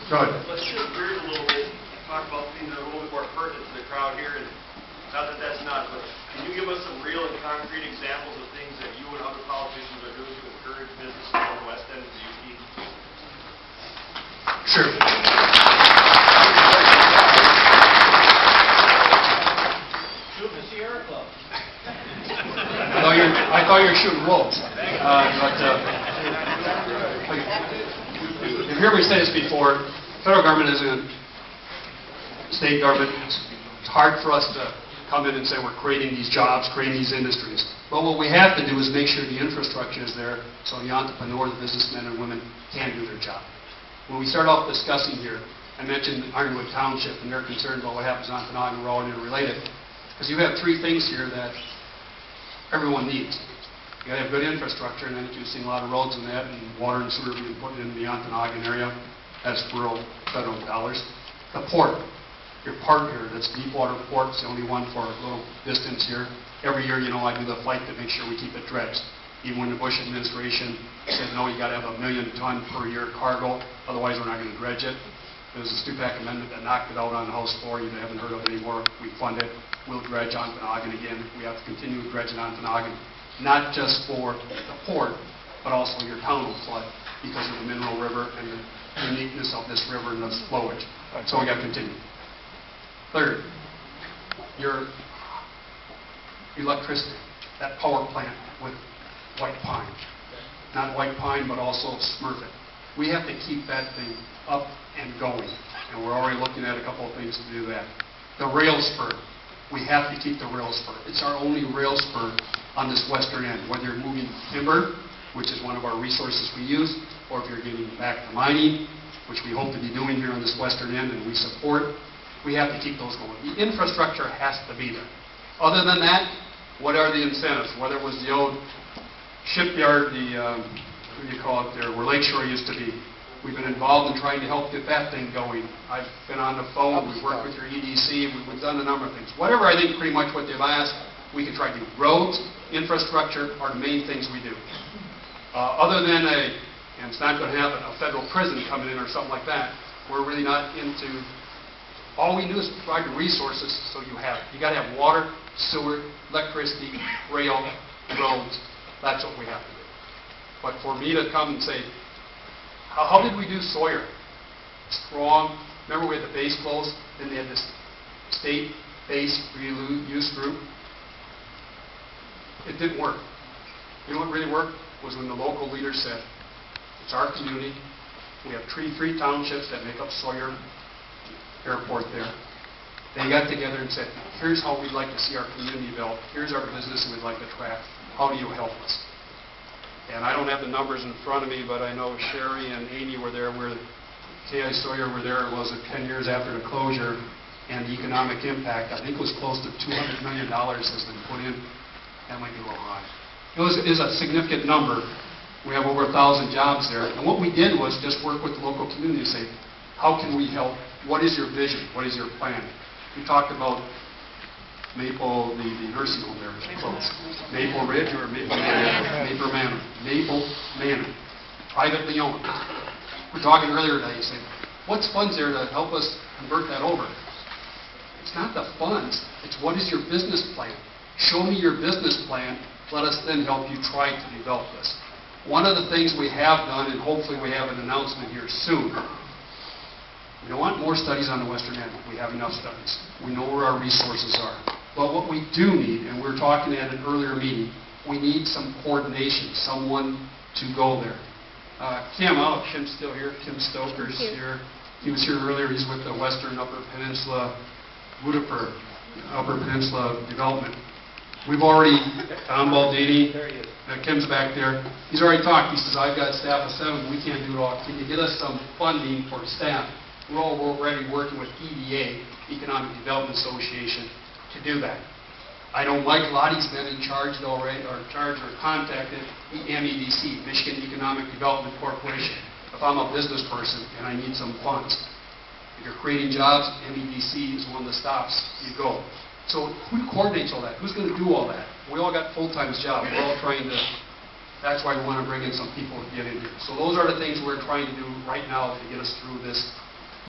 Go ahead. Let's shift gears a little bit, talk about things that are a little bit more pertinent to the crowd here, and not that that's not, but can you give us some real and concrete examples of things that you and other politicians are doing to encourage business on the west end of the UP? Sure. Shoot the Sierra Club. I thought you were shooting wolves. You've heard me say this before. Federal government is a state government. It's hard for us to come in and say we're creating these jobs, creating these industries. But what we have to do is make sure the infrastructure is there so the entrepreneurs, the businessmen and women can do their job. When we start off discussing here, I mentioned Ironwood Township and they're concerned about what happens on Ontonagon. We're all interrelated. Because you have three things here that everyone needs. You got to have good infrastructure, and then you've seen a lot of roads and that, and water and sewer being put in the Ontonagon area. That's rural federal dollars. The port, your part here, that's Deepwater Port. It's the only one for a little distance here. Every year, you know, I do the fight to make sure we keep it dredged. Even when the Bush administration said, no, you got to have 1 million ton per year cargo, otherwise we're not going to dredge it. There was a Stupak amendment that knocked it out on the House floor. You haven't heard of it anymore. We fund it. We'll dredge Ontonagon again. We have to continue dredging Ontonagon, not just for the port, but also your town will flood because of the Mineral River and the uniqueness of this river and its flowage. So we got to continue. Third, your electricity, that power plant with white pine. Not white pine, but also Smurfit. We have to keep that thing up and going. And we're already looking at a couple of things to do that. The rail spur. We have to keep the rail spur. It's our only rail spur on this western end. Whether you're moving timber, which is one of our resources we use, or if you're getting back to mining, which we hope to be doing here on this western end and we support, we have to keep those going. The infrastructure has to be there. Other than that, what are the incentives? Whether it was the old shipyard, what do you call it there, where Lakeshore used to be. We've been involved in trying to help get that thing going. I've been on the phone, we've worked with your EDC, we've done a number of things. Whatever I think pretty much what they've asked, we can try to do. Roads, infrastructure are the main things we do. Other than and it's not going to happen, a federal prison coming in or something like that, we're really not into, all we do is provide the resources so you have it. You got to have water, sewer, electricity, rail, roads. That's what we have to do. But for me to come and say, how did we do Sawyer? Strong. Remember we had the base closed, then they had this state base reuse group. It didn't work. You know what really worked? Was when the local leaders said, it's our community. We have three townships that make up Sawyer Airport there. They got together and said, here's how we'd like to see our community develop. Here's our business we'd like to attract. How do you help us? And I don't have the numbers in front of me, but I know Sherry and Amy were there, where K.I. Sawyer were there, was it 10 years after the closure, and the economic impact, I think it was close to $200 million has been put in. That might be a little high. It is a significant number. We have over 1,000 jobs there. And what we did was just work with the local community and say, how can we help? What is your vision? What is your plan? We talked about Maple, the nursing home there is close. Maple Ridge or Maple Manor. Maple Manor. Privately owned. We're talking earlier today, you say, what's funds there to help us convert that over? It's not the funds, it's what is your business plan? Show me your business plan, let us then help you try to develop this. One of the things we have done, and hopefully we have an announcement here soon, we don't want more studies on the western end. We have enough studies. We know where our resources are. But what we do need, and we were talking at an earlier meeting, we need some coordination, someone to go there. Kim, Kim's still here. Kim Stoker's here. He was here earlier. He's with the Western Upper Peninsula, Woodapur, Upper Peninsula Development. We've already, Tom Baldini, Kim's back there. He's already talked. He says, I've got staff of 7. We can't do it all. Can you get us some funding for staff? We're already working with EDA, Economic Development Association, to do that. I know Mike Lottie's been in charge already, or contacted MEDC, Michigan Economic Development Corporation. If I'm a business person and I need some funds, if you're creating jobs, MEDC is one of the stops you go. So who coordinates all that? Who's going to do all that? We all got full-time jobs. We're all trying to, that's why we want to bring in some people to get in here. So those are the things we're trying to do right now to get us through this